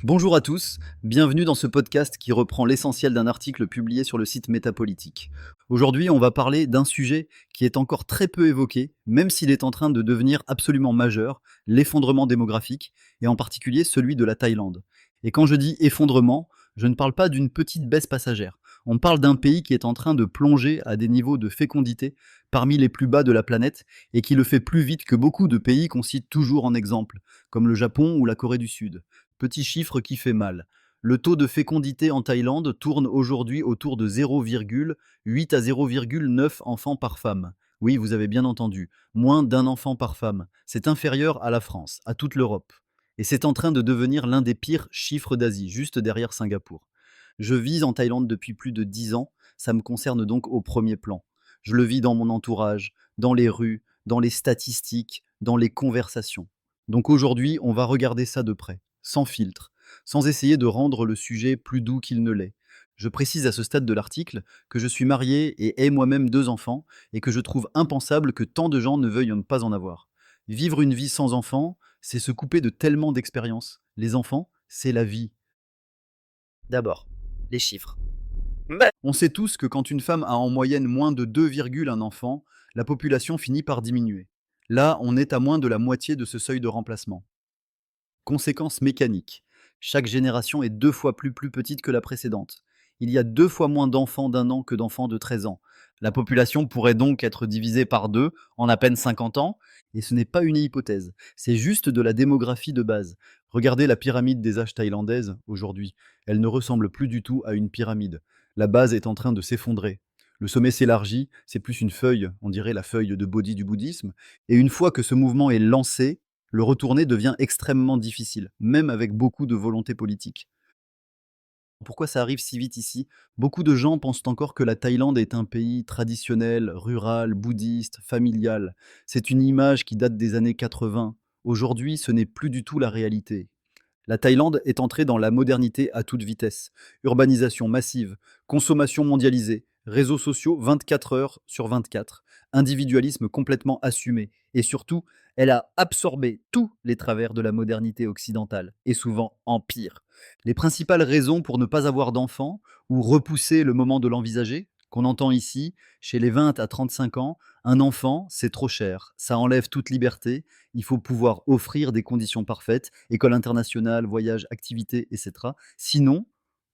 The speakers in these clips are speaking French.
Bonjour à tous, bienvenue dans ce podcast qui reprend l'essentiel d'un article publié sur le site Métapolitique. Aujourd'hui, on va parler d'un sujet qui est encore très peu évoqué, même s'il est en train de devenir absolument majeur, l'effondrement démographique, et en particulier celui de la Thaïlande. Et quand je dis effondrement, je ne parle pas d'une petite baisse passagère. On parle d'un pays qui est en train de plonger à des niveaux de fécondité parmi les plus bas de la planète et qui le fait plus vite que beaucoup de pays qu'on cite toujours en exemple, comme le Japon ou la Corée du Sud. Petit chiffre qui fait mal. Le taux de fécondité en Thaïlande tourne aujourd'hui autour de 0,8 à 0,9 enfants par femme. Oui, vous avez bien entendu, moins d'un enfant par femme. C'est inférieur à la France, à toute l'Europe. Et c'est en train de devenir l'un des pires chiffres d'Asie, juste derrière Singapour. Je vis en Thaïlande depuis plus de 10 ans, ça me concerne donc au premier plan. Je le vis dans mon entourage, dans les rues, dans les statistiques, dans les conversations. Donc aujourd'hui, on va regarder ça de près, sans filtre, sans essayer de rendre le sujet plus doux qu'il ne l'est. Je précise à ce stade de l'article que je suis marié et ai moi-même 2 enfants et que je trouve impensable que tant de gens ne veuillent ne pas en avoir. Vivre une vie sans enfants, c'est se couper de tellement d'expériences. Les enfants, c'est la vie. D'abord, les chiffres. On sait tous que quand une femme a en moyenne moins de 2,1 enfants, la population finit par diminuer. Là, on est à moins de la moitié de ce seuil de remplacement. Conséquence mécanique. Chaque génération est 2 fois plus petite que la précédente. Il y a 2 fois moins d'enfants d'1 an que d'enfants de 13 ans. La population pourrait donc être divisée par 2 en à peine 50 ans, et ce n'est pas une hypothèse, c'est juste de la démographie de base. Regardez la pyramide des âges thaïlandaise aujourd'hui, elle ne ressemble plus du tout à une pyramide. La base est en train de s'effondrer. Le sommet s'élargit, c'est plus une feuille, on dirait la feuille de Bodhi du bouddhisme, et une fois que ce mouvement est lancé, le retourner devient extrêmement difficile, même avec beaucoup de volonté politique. Pourquoi ça arrive si vite ici? Beaucoup de gens pensent encore que la Thaïlande est un pays traditionnel, rural, bouddhiste, familial. C'est une image qui date des années 80. Aujourd'hui, ce n'est plus du tout la réalité. La Thaïlande est entrée dans la modernité à toute vitesse. Urbanisation massive, consommation mondialisée, réseaux sociaux 24 heures sur 24, individualisme complètement assumé. Et surtout, elle a absorbé tous les travers de la modernité occidentale, et souvent en pire. Les principales raisons pour ne pas avoir d'enfants, ou repousser le moment de l'envisager, qu'on entend ici, chez les 20 à 35 ans, un enfant, c'est trop cher, ça enlève toute liberté, il faut pouvoir offrir des conditions parfaites, école internationale, voyage, activités, etc. Sinon,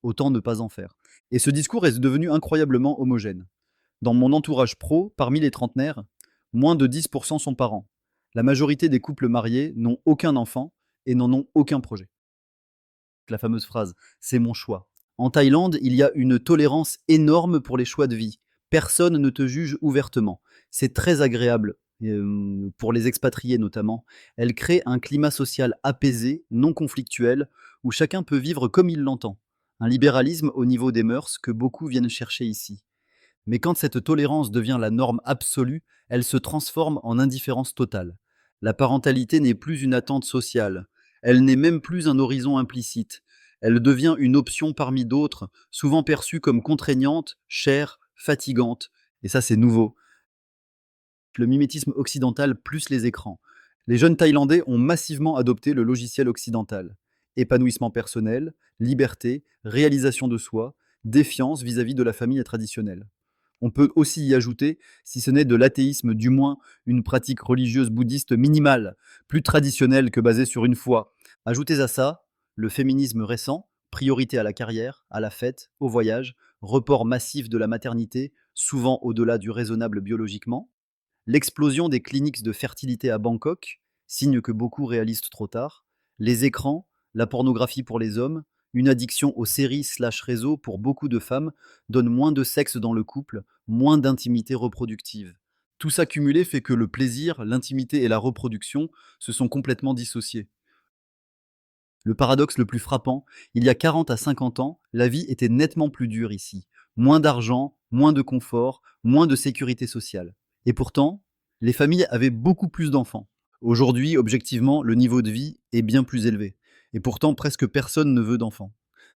autant ne pas en faire. Et ce discours est devenu incroyablement homogène. Dans mon entourage pro, parmi les trentenaires, moins de 10% sont parents. La majorité des couples mariés n'ont aucun enfant et n'en ont aucun projet. La fameuse phrase «c'est mon choix». En Thaïlande, il y a une tolérance énorme pour les choix de vie. Personne ne te juge ouvertement. C'est très agréable, pour les expatriés notamment. Elle crée un climat social apaisé, non conflictuel, où chacun peut vivre comme il l'entend. Un libéralisme au niveau des mœurs que beaucoup viennent chercher ici. Mais quand cette tolérance devient la norme absolue, elle se transforme en indifférence totale. La parentalité n'est plus une attente sociale, elle n'est même plus un horizon implicite, elle devient une option parmi d'autres, souvent perçue comme contraignante, chère, fatigante. Et ça, c'est nouveau. Le mimétisme occidental plus les écrans. Les jeunes Thaïlandais ont massivement adopté le logiciel occidental. Épanouissement personnel, liberté, réalisation de soi, défiance vis-à-vis de la famille traditionnelle. On peut aussi y ajouter, si ce n'est de l'athéisme, du moins une pratique religieuse bouddhiste minimale, plus traditionnelle que basée sur une foi. Ajoutez à ça le féminisme récent, priorité à la carrière, à la fête, au voyage, report massif de la maternité, souvent au-delà du raisonnable biologiquement, l'explosion des cliniques de fertilité à Bangkok, signe que beaucoup réalisent trop tard, les écrans, la pornographie pour les hommes, une addiction aux séries/réseaux pour beaucoup de femmes donne moins de sexe dans le couple, moins d'intimité reproductive. Tout ça cumulé fait que le plaisir, l'intimité et la reproduction se sont complètement dissociés. Le paradoxe le plus frappant, il y a 40 à 50 ans, la vie était nettement plus dure ici. Moins d'argent, moins de confort, moins de sécurité sociale. Et pourtant, les familles avaient beaucoup plus d'enfants. Aujourd'hui, objectivement, le niveau de vie est bien plus élevé. Et pourtant, presque personne ne veut d'enfants.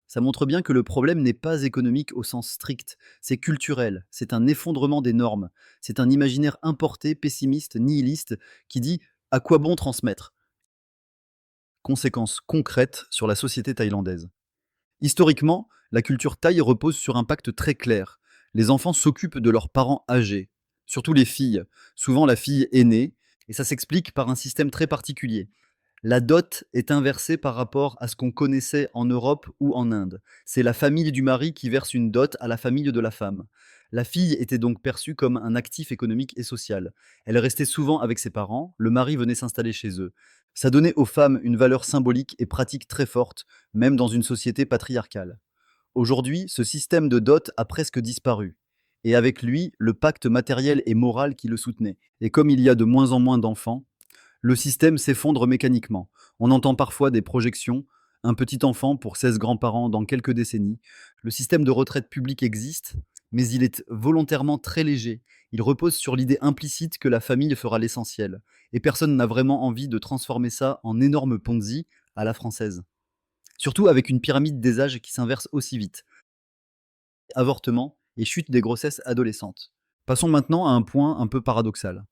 Ça montre bien que le problème n'est pas économique au sens strict, c'est culturel, c'est un effondrement des normes, c'est un imaginaire importé, pessimiste, nihiliste, qui dit à quoi bon transmettre. Conséquences concrètes sur la société thaïlandaise. Historiquement, la culture thaï repose sur un pacte très clair. Les enfants s'occupent de leurs parents âgés, surtout les filles, souvent la fille aînée, et ça s'explique par un système très particulier. La dot est inversée par rapport à ce qu'on connaissait en Europe ou en Inde. C'est la famille du mari qui verse une dot à la famille de la femme. La fille était donc perçue comme un actif économique et social. Elle restait souvent avec ses parents, le mari venait s'installer chez eux. Ça donnait aux femmes une valeur symbolique et pratique très forte, même dans une société patriarcale. Aujourd'hui, ce système de dot a presque disparu. Et avec lui, le pacte matériel et moral qui le soutenait. Et comme il y a de moins en moins d'enfants, le système s'effondre mécaniquement. On entend parfois des projections, un petit enfant pour 16 grands-parents dans quelques décennies. Le système de retraite publique existe, mais il est volontairement très léger. Il repose sur l'idée implicite que la famille fera l'essentiel. Et personne n'a vraiment envie de transformer ça en énorme Ponzi à la française. Surtout avec une pyramide des âges qui s'inverse aussi vite. Avortement et chute des grossesses adolescentes. Passons maintenant à un point un peu paradoxal.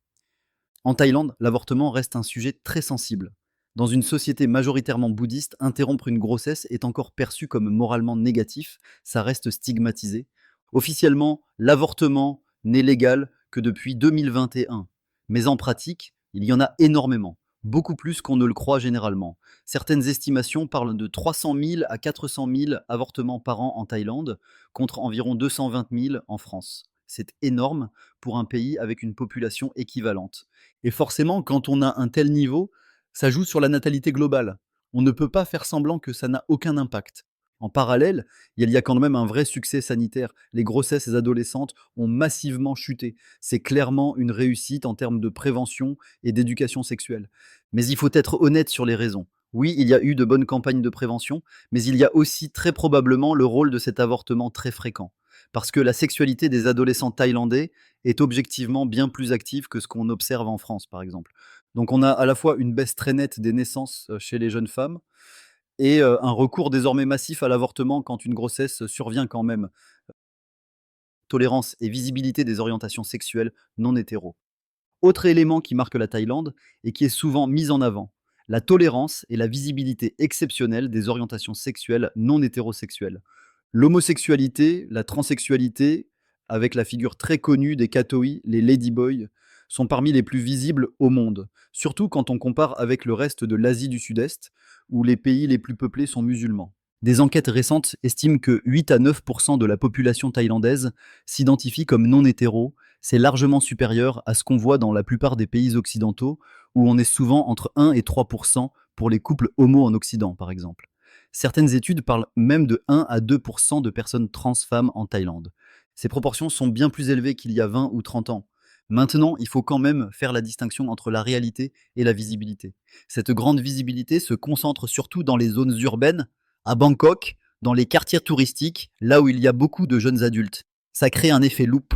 En Thaïlande, l'avortement reste un sujet très sensible. Dans une société majoritairement bouddhiste, interrompre une grossesse est encore perçu comme moralement négatif, ça reste stigmatisé. Officiellement, l'avortement n'est légal que depuis 2021. Mais en pratique, il y en a énormément, beaucoup plus qu'on ne le croit généralement. Certaines estimations parlent de 300 000 à 400 000 avortements par an en Thaïlande, contre environ 220 000 en France. C'est énorme pour un pays avec une population équivalente. Et forcément, quand on a un tel niveau, ça joue sur la natalité globale. On ne peut pas faire semblant que ça n'a aucun impact. En parallèle, il y a quand même un vrai succès sanitaire. Les grossesses adolescentes ont massivement chuté. C'est clairement une réussite en termes de prévention et d'éducation sexuelle. Mais il faut être honnête sur les raisons. Oui, il y a eu de bonnes campagnes de prévention, mais il y a aussi très probablement le rôle de cet avortement très fréquent. Parce que la sexualité des adolescents thaïlandais est objectivement bien plus active que ce qu'on observe en France, par exemple. Donc on a à la fois une baisse très nette des naissances chez les jeunes femmes et un recours désormais massif à l'avortement quand une grossesse survient quand même. Tolérance et visibilité des orientations sexuelles non hétéro. Autre élément qui marque la Thaïlande et qui est souvent mis en avant, la tolérance et la visibilité exceptionnelle des orientations sexuelles non hétérosexuelles. L'homosexualité, la transsexualité, avec la figure très connue des Katoi, les ladyboys, sont parmi les plus visibles au monde, surtout quand on compare avec le reste de l'Asie du Sud-Est, où les pays les plus peuplés sont musulmans. Des enquêtes récentes estiment que 8 à 9 de la population thaïlandaise s'identifie comme non hétéro. C'est largement supérieur à ce qu'on voit dans la plupart des pays occidentaux, où on est souvent entre 1 et 3 pour les couples homo en Occident, par exemple. Certaines études parlent même de 1 à 2 de personnes trans femmes en Thaïlande. Ces proportions sont bien plus élevées qu'il y a 20 ou 30 ans. Maintenant, il faut quand même faire la distinction entre la réalité et la visibilité. Cette grande visibilité se concentre surtout dans les zones urbaines, à Bangkok, dans les quartiers touristiques, là où il y a beaucoup de jeunes adultes. Ça crée un effet loupe.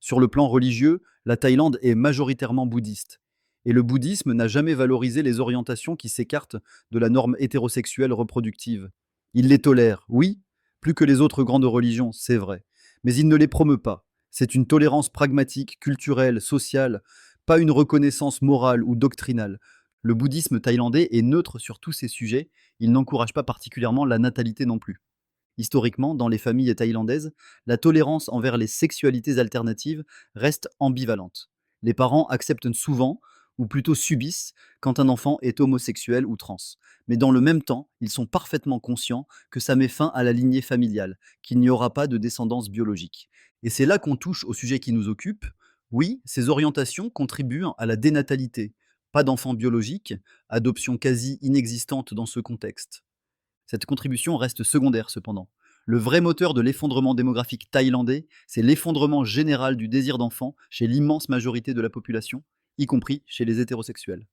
Sur le plan religieux, la Thaïlande est majoritairement bouddhiste. Et le bouddhisme n'a jamais valorisé les orientations qui s'écartent de la norme hétérosexuelle reproductive. Il les tolère, oui, plus que les autres grandes religions, c'est vrai. Mais il ne les promeut pas. C'est une tolérance pragmatique, culturelle, sociale, pas une reconnaissance morale ou doctrinale. Le bouddhisme thaïlandais est neutre sur tous ces sujets, il n'encourage pas particulièrement la natalité non plus. Historiquement, dans les familles thaïlandaises, la tolérance envers les sexualités alternatives reste ambivalente. Les parents acceptent souvent, ou plutôt subissent, quand un enfant est homosexuel ou trans. Mais dans le même temps, ils sont parfaitement conscients que ça met fin à la lignée familiale, qu'il n'y aura pas de descendance biologique. Et c'est là qu'on touche au sujet qui nous occupe. Oui, ces orientations contribuent à la dénatalité. Pas d'enfants biologiques, adoption quasi inexistante dans ce contexte. Cette contribution reste secondaire cependant. Le vrai moteur de l'effondrement démographique thaïlandais, c'est l'effondrement général du désir d'enfant chez l'immense majorité de la population, y compris chez les hétérosexuels.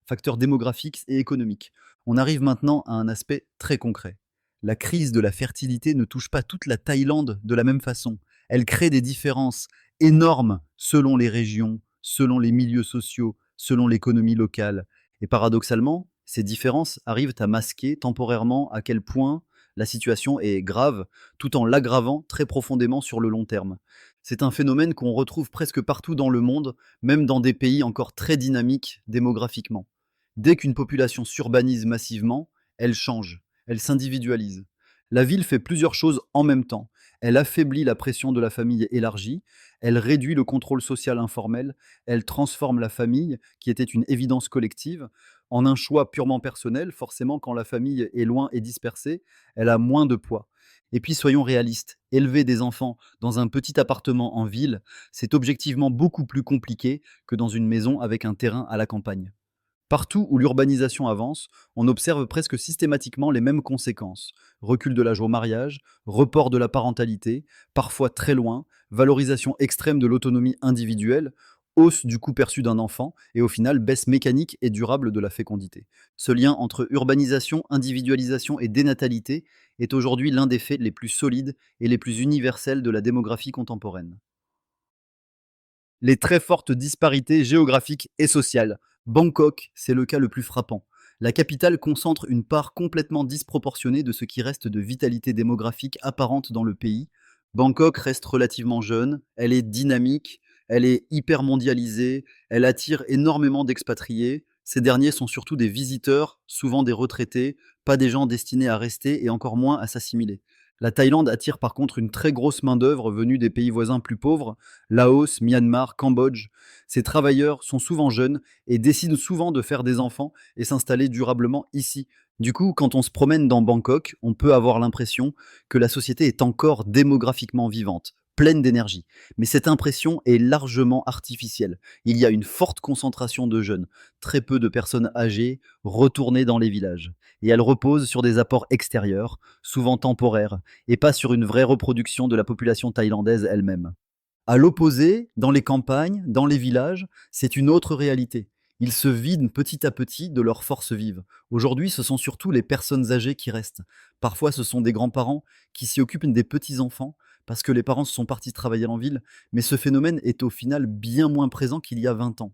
Facteurs démographiques et économiques. On arrive maintenant à un aspect très concret. La crise de la fertilité ne touche pas toute la Thaïlande de la même façon. Elle crée des différences énormes selon les régions, selon les milieux sociaux, selon l'économie locale. Et paradoxalement, ces différences arrivent à masquer temporairement à quel point la situation est grave, tout en l'aggravant très profondément sur le long terme. C'est un phénomène qu'on retrouve presque partout dans le monde, même dans des pays encore très dynamiques démographiquement. Dès qu'une population s'urbanise massivement, elle change, elle s'individualise. La ville fait plusieurs choses en même temps. Elle affaiblit la pression de la famille élargie, elle réduit le contrôle social informel, elle transforme la famille, qui était une évidence collective, en un choix purement personnel. Forcément, quand la famille est loin et dispersée, elle a moins de poids. Et puis soyons réalistes, élever des enfants dans un petit appartement en ville, c'est objectivement beaucoup plus compliqué que dans une maison avec un terrain à la campagne. Partout où l'urbanisation avance, on observe presque systématiquement les mêmes conséquences. Recul de l'âge au mariage, report de la parentalité, parfois très loin, valorisation extrême de l'autonomie individuelle, hausse du coût perçu d'un enfant et au final baisse mécanique et durable de la fécondité. Ce lien entre urbanisation, individualisation et dénatalité est aujourd'hui l'un des faits les plus solides et les plus universels de la démographie contemporaine. Les très fortes disparités géographiques et sociales. Bangkok, c'est le cas le plus frappant. La capitale concentre une part complètement disproportionnée de ce qui reste de vitalité démographique apparente dans le pays. Bangkok reste relativement jeune, elle est dynamique, elle est hyper mondialisée, elle attire énormément d'expatriés. Ces derniers sont surtout des visiteurs, souvent des retraités, pas des gens destinés à rester et encore moins à s'assimiler. La Thaïlande attire par contre une très grosse main-d'œuvre venue des pays voisins plus pauvres, Laos, Myanmar, Cambodge. Ces travailleurs sont souvent jeunes et décident souvent de faire des enfants et s'installer durablement ici. Du coup, quand on se promène dans Bangkok, on peut avoir l'impression que la société est encore démographiquement vivante, pleine d'énergie. Mais cette impression est largement artificielle. Il y a une forte concentration de jeunes, très peu de personnes âgées, retournées dans les villages. Et elle repose sur des apports extérieurs, souvent temporaires, et pas sur une vraie reproduction de la population thaïlandaise elle-même. À l'opposé, dans les campagnes, dans les villages, c'est une autre réalité. Ils se vident petit à petit de leurs forces vives. Aujourd'hui, ce sont surtout les personnes âgées qui restent. Parfois, ce sont des grands-parents qui s'y occupent des petits-enfants parce que les parents sont partis travailler en ville, mais ce phénomène est au final bien moins présent qu'il y a 20 ans.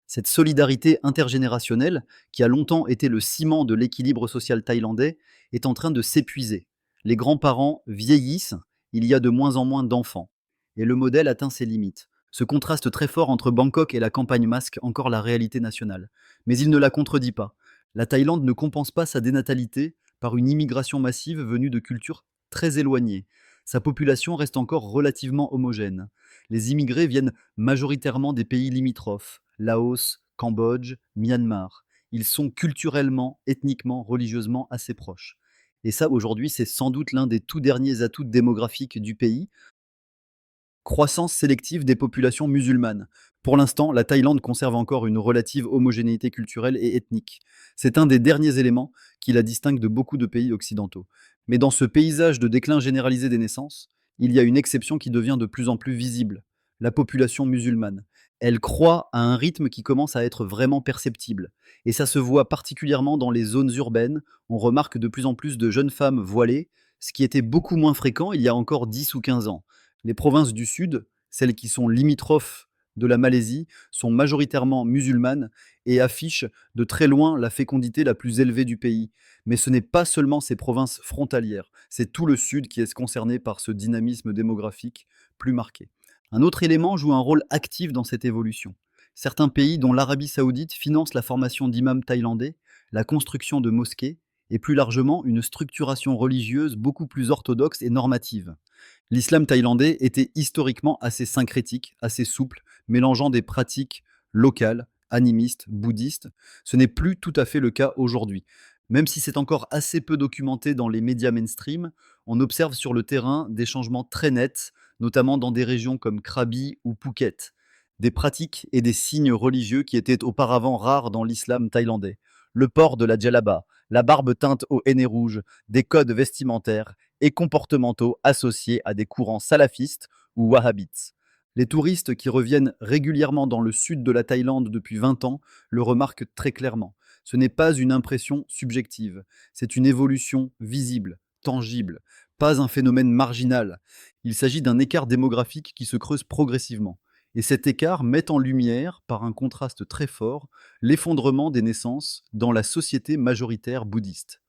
Cette solidarité intergénérationnelle, qui a longtemps été le ciment de l'équilibre social thaïlandais, est en train de s'épuiser. Les grands-parents vieillissent, il y a de moins en moins d'enfants et le modèle atteint ses limites. Ce contraste très fort entre Bangkok et la campagne masque encore la réalité nationale. Mais il ne la contredit pas. La Thaïlande ne compense pas sa dénatalité par une immigration massive venue de cultures très éloignées. Sa population reste encore relativement homogène. Les immigrés viennent majoritairement des pays limitrophes, Laos, Cambodge, Myanmar. Ils sont culturellement, ethniquement, religieusement assez proches. Et ça, aujourd'hui, c'est sans doute l'un des tout derniers atouts démographiques du pays, croissance sélective des populations musulmanes. Pour l'instant, la Thaïlande conserve encore une relative homogénéité culturelle et ethnique. C'est un des derniers éléments qui la distingue de beaucoup de pays occidentaux. Mais dans ce paysage de déclin généralisé des naissances, il y a une exception qui devient de plus en plus visible, la population musulmane. Elle croît à un rythme qui commence à être vraiment perceptible. Et ça se voit particulièrement dans les zones urbaines. On remarque de plus en plus de jeunes femmes voilées, ce qui était beaucoup moins fréquent il y a encore 10 ou 15 ans. Les provinces du sud, celles qui sont limitrophes de la Malaisie, sont majoritairement musulmanes et affichent de très loin la fécondité la plus élevée du pays. Mais ce n'est pas seulement ces provinces frontalières, c'est tout le sud qui est concerné par ce dynamisme démographique plus marqué. Un autre élément joue un rôle actif dans cette évolution. Certains pays, dont l'Arabie saoudite, financent la formation d'imams thaïlandais, la construction de mosquées et plus largement une structuration religieuse beaucoup plus orthodoxe et normative. L'islam thaïlandais était historiquement assez syncrétique, assez souple, mélangeant des pratiques locales, animistes, bouddhistes. Ce n'est plus tout à fait le cas aujourd'hui. Même si c'est encore assez peu documenté dans les médias mainstream, on observe sur le terrain des changements très nets, notamment dans des régions comme Krabi ou Phuket. Des pratiques et des signes religieux qui étaient auparavant rares dans l'islam thaïlandais. Le port de la djellaba, la barbe teinte au henné rouge, des codes vestimentaires et comportementaux associés à des courants salafistes ou wahhabites. Les touristes qui reviennent régulièrement dans le sud de la Thaïlande depuis 20 ans le remarquent très clairement. Ce n'est pas une impression subjective, c'est une évolution visible, tangible, pas un phénomène marginal. Il s'agit d'un écart démographique qui se creuse progressivement. Et cet écart met en lumière, par un contraste très fort, l'effondrement des naissances dans la société majoritaire bouddhiste.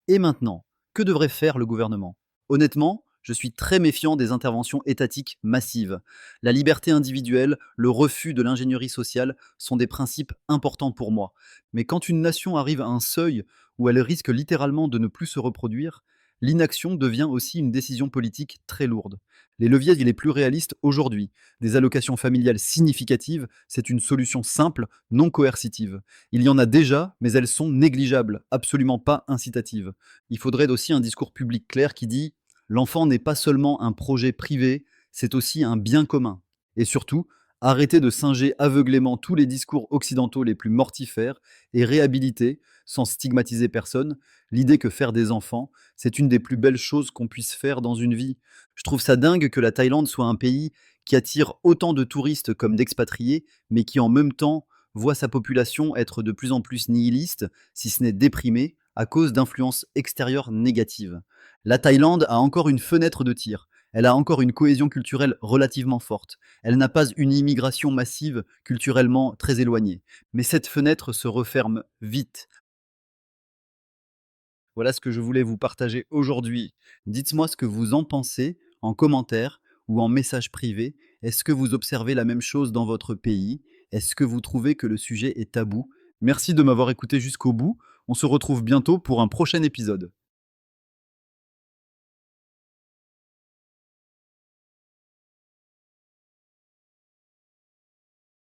Et maintenant, que devrait faire le gouvernement? Honnêtement, Je suis très méfiant des interventions étatiques massives. La liberté individuelle, le refus de l'ingénierie sociale sont des principes importants pour moi. Mais quand une nation arrive à un seuil où elle risque littéralement de ne plus se reproduire, l'inaction devient aussi une décision politique très lourde. Les leviers les plus réalistes aujourd'hui, des allocations familiales significatives, c'est une solution simple, non coercitive. Il y en a déjà, mais elles sont négligeables, absolument pas incitatives. Il faudrait aussi un discours public clair qui dit: l'enfant n'est pas seulement un projet privé, c'est aussi un bien commun. Et surtout, arrêter de singer aveuglément tous les discours occidentaux les plus mortifères et réhabiliter, sans stigmatiser personne, l'idée que faire des enfants, c'est une des plus belles choses qu'on puisse faire dans une vie. Je trouve ça dingue que la Thaïlande soit un pays qui attire autant de touristes comme d'expatriés, mais qui en même temps voit sa population être de plus en plus nihiliste, si ce n'est déprimée, à cause d'influences extérieures négatives. La Thaïlande a encore une fenêtre de tir. Elle a encore une cohésion culturelle relativement forte. Elle n'a pas une immigration massive culturellement très éloignée. Mais cette fenêtre se referme vite. Voilà ce que je voulais vous partager aujourd'hui. Dites-moi ce que vous en pensez en commentaire ou en message privé. Est-ce que vous observez la même chose dans votre pays? Est-ce que vous trouvez que le sujet est tabou? Merci de m'avoir écouté jusqu'au bout. On se retrouve bientôt pour un prochain épisode.